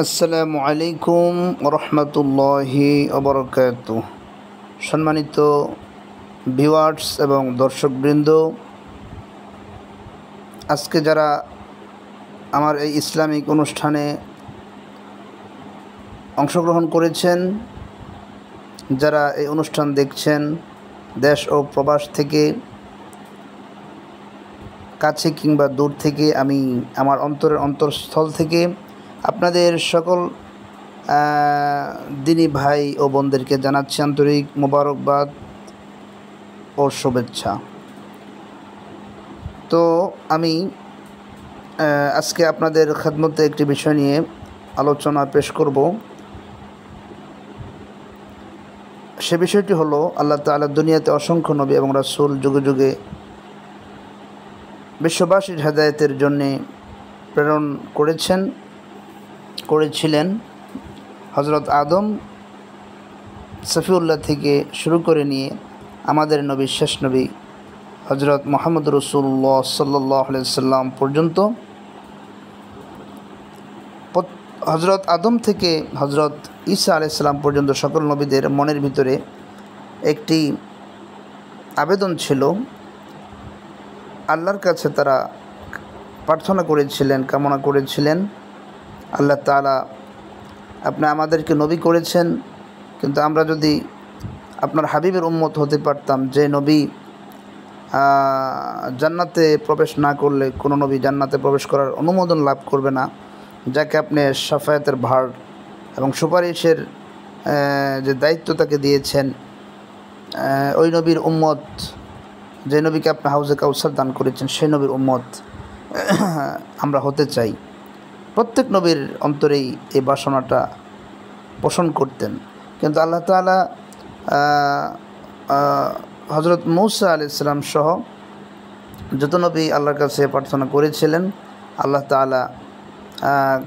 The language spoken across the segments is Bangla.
আসসালামু আলাইকুম রহমতুল্লাহি ওবরকাতুহ। সম্মানিত ভিউয়ার্স এবং দর্শকবৃন্দ, আজকে যারা আমার এই ইসলামিক অনুষ্ঠানে অংশগ্রহণ করেছেন, যারা এই অনুষ্ঠান দেখছেন দেশ ও প্রবাস থেকে, কাছে কিংবা দূর থেকে, আমি আমার অন্তরের অন্তঃস্থল থেকে আপনাদের সকল দিনী ভাই ও বোনদেরকে জানাচ্ছি আন্তরিক মোবারকবাদ ও শুভেচ্ছা। তো আমি আজকে আপনাদের খেদমতে একটি বিষয় নিয়ে আলোচনা পেশ করব। সে বিষয়টি হলো, আল্লাহ তাআলা দুনিয়াতে অসংখ্য নবী এবং রাসূল যুগে যুগে বিশ্ববাসীর হেদায়েতের জন্যে প্রেরণ করেছিলেন। হযরত আদম সফিউল্লাহ থেকে শুরু করে নিয়ে আমাদের নবী, শেষ নবী হযরত মুহাম্মদ রাসূলুল্লাহ সাল্লাল্লাহু আলাইহি সাল্লাম পর্যন্ত, হযরত আদম থেকে হযরত ঈসা আলাইহিস সালাম পর্যন্ত সকল নবীদের মনের ভিতরে একটি আবেদন ছিল। আল্লাহর কাছে তারা প্রার্থনা করেছিলেন, কামনা করেছিলেন, আল্লাহ তাআলা আপনি আমাদেরকে নবী করেছেন, কিন্তু আমরা যদি আপনার হাবিবের উম্মত হতে পারতাম, যে নবী জান্নাতে প্রবেশ না করলে কোনো নবী জান্নাতে প্রবেশ করার অনুমোদন লাভ করবে না, যাকে আপনি শাফায়াতের ভার এবং সুপারিশের যে দায়িত্ব তাকে দিয়েছেন, ওই নবীর উম্মত, যে নবীকে আপনি হাউজে কাউসার দান করেছেন, সেই নবীর উম্মত আমরা হতে চাই। প্রত্যেক নবীর অন্তরেই এই বাসনাটা পোষণ করতেন। কিন্তু আল্লাহ তাআলা হযরত মূসা আলাইহিস সালাম সহ যত নবী আল্লাহর কাছে প্রার্থনা করেছিলেন, আল্লাহ তাআলা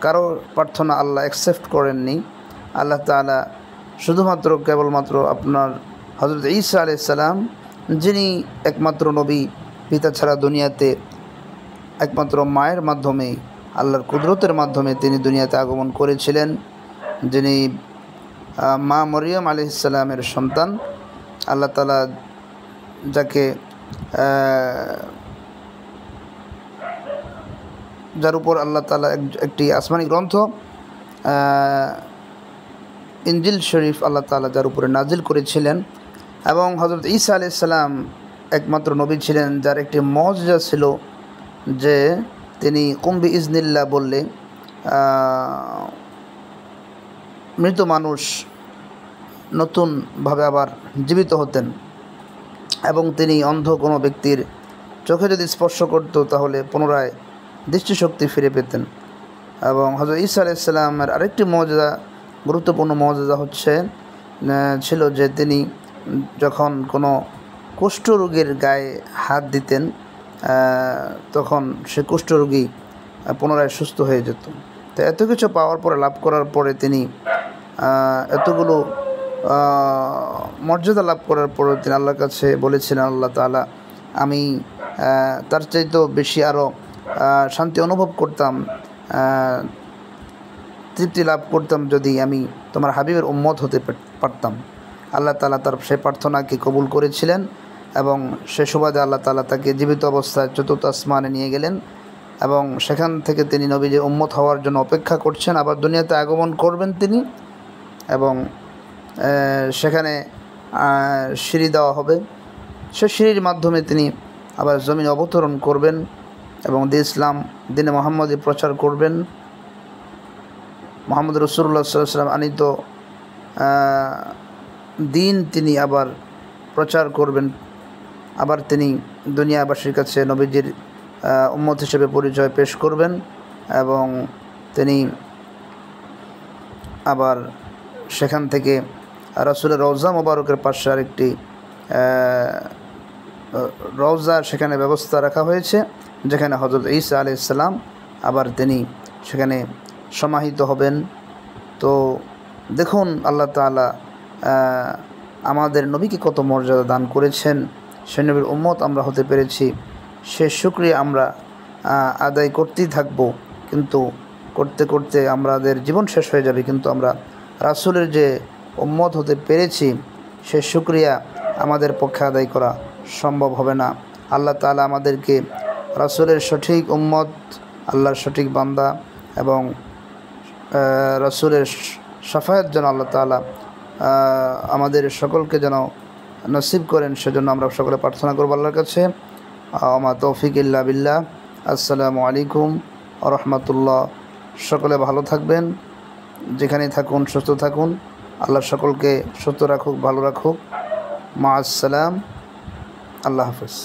কারো প্রার্থনা আল্লাহ অ্যাকসেপ্ট করেননি। আল্লাহ তাআলা শুধুমাত্র কেবলমাত্র আপনার হযরত ঈসা আলাইহিস সালাম, যিনি একমাত্র নবী, পিতা ছাড়া দুনিয়াতে একমাত্র মায়ের মাধ্যমে, আল্লাহর কুদরতের মাধ্যমে তিনি দুনিয়াতে আগমন করেছিলেন, যিনি মা মরিয়ম আলাইহিস সালামের সন্তান। আল্লাহ তাআলা যাকে যার উপর আল্লাহ তাআলা একটি আসমানি গ্রন্থ ইনজিল শরীফ আল্লাহ তাআলা যার উপরে নাজিল করেছিলেন, এবং হযরত ঈসা আলাইহিস সালাম একমাত্র নবী ছিলেন যার একটি মুজিজা ছিল, যে তিনি কুম বিইজনিল্লাহ বললে মৃত মানুষ নতুনভাবে আবার জীবিত হতেন, এবং তিনি অন্ধ কোনো ব্যক্তির চোখে যদি স্পর্শ করত তাহলে পুনরায় দৃষ্টিশক্তি ফিরে পেতেন। এবং হযরত ঈসা আলাইহিস সালামের আরেকটি মুজিজা, গুরুত্বপূর্ণ মুজিজা ছিল যে তিনি যখন কোনো কুষ্ঠরোগীর গায়ে হাত দিতেন, তখন সে কুষ্ঠরোগী পুনরায় সুস্থ হয়ে যেত। তো এত কিছু পাওয়ার পরে, লাভ করার পরে, তিনি এতগুলো মর্যাদা লাভ করার পরে তিনি আল্লাহর কাছে বলেছিলেন, আল্লাহ তাআলা, আমি তার চাইতেও বেশি আরও শান্তি অনুভব করতাম, তৃপ্তি লাভ করতাম যদি আমি তোমার হাবিবের উম্মত হতে পারতাম। আল্লাহ তাআলা তার সেই প্রার্থনাকে কবুল করেছিলেন, এবং সে সুবাদে আল্লাহ তাআলা তাকে জীবিত অবস্থায় চতুর্থ আসমানে নিয়ে গেলেন, এবং সেখান থেকে তিনি নবীর উম্মত হওয়ার জন্য অপেক্ষা করছেন। আবার দুনিয়াতে আগমন করবেন তিনি, এবং সেখানে সিঁড়ি দেওয়া হবে, সে সিঁড়ির মাধ্যমে তিনি আবার জমিনে অবতরণ করবেন এবং ইসলাম দিনে মুহাম্মদী প্রচার করবেন। মুহাম্মদ রাসূলুল্লাহ সাল্লাল্লাহু আলাইহি ওয়াসাল্লাম আনিত দিন তিনি আবার প্রচার করবেন, আবার তিনি দুনিয়াবাসীর কাছে নবীজির উম্মত হিসেবে পরিচয় পেশ করবেন, এবং তিনি আবার সেখান থেকে রাসূলের রওজা মোবারকের পাশে আরেকটি রওজা, সেখানে ব্যবস্থা রাখা হয়েছে, যেখানে হযরত ঈসা আলাইহিস সালাম আবার তিনি সেখানে সমাহিত হবেন। তো দেখুন আল্লাহ তাআলা আমাদের নবীকে কত মর্যাদা দান করেছেন, সেই নবীর উম্মত আমরা হতে পেরেছি, সে শুকরিয়া আমরা আদায় করতেই থাকব। কিন্তু করতে করতে আমাদের জীবন শেষ হয়ে যাবে, কিন্তু আমরা রাসূলের যে উম্মত হতে পেরেছি সে শুকরিয়া আমাদের পক্ষে আদায় করা সম্ভব হবে না। আল্লাহ তাআলা আমাদেরকে রাসূলের সঠিক উম্মত, আল্লাহর সঠিক বান্দা এবং রাসূলের শাফায়াত যেন আল্লাহ তাআলা আমাদের সকলকে যেন নসিব করেন, সেজন্য আমরা সকলে প্রার্থনা করব আল্লাহর কাছে। আমা তৌফিক ইল্লা বিল্লাহ। আসসালামু আলাইকুম ওয়া রাহমাতুল্লাহ। সকলে ভালো থাকবেন, যেখানেই থাকুন সুস্থ থাকুন। আল্লাহ সকলকে সুস্থ রাখুক, ভালো রাখুক। মা আসসালাম। আল্লাহ হাফেজ।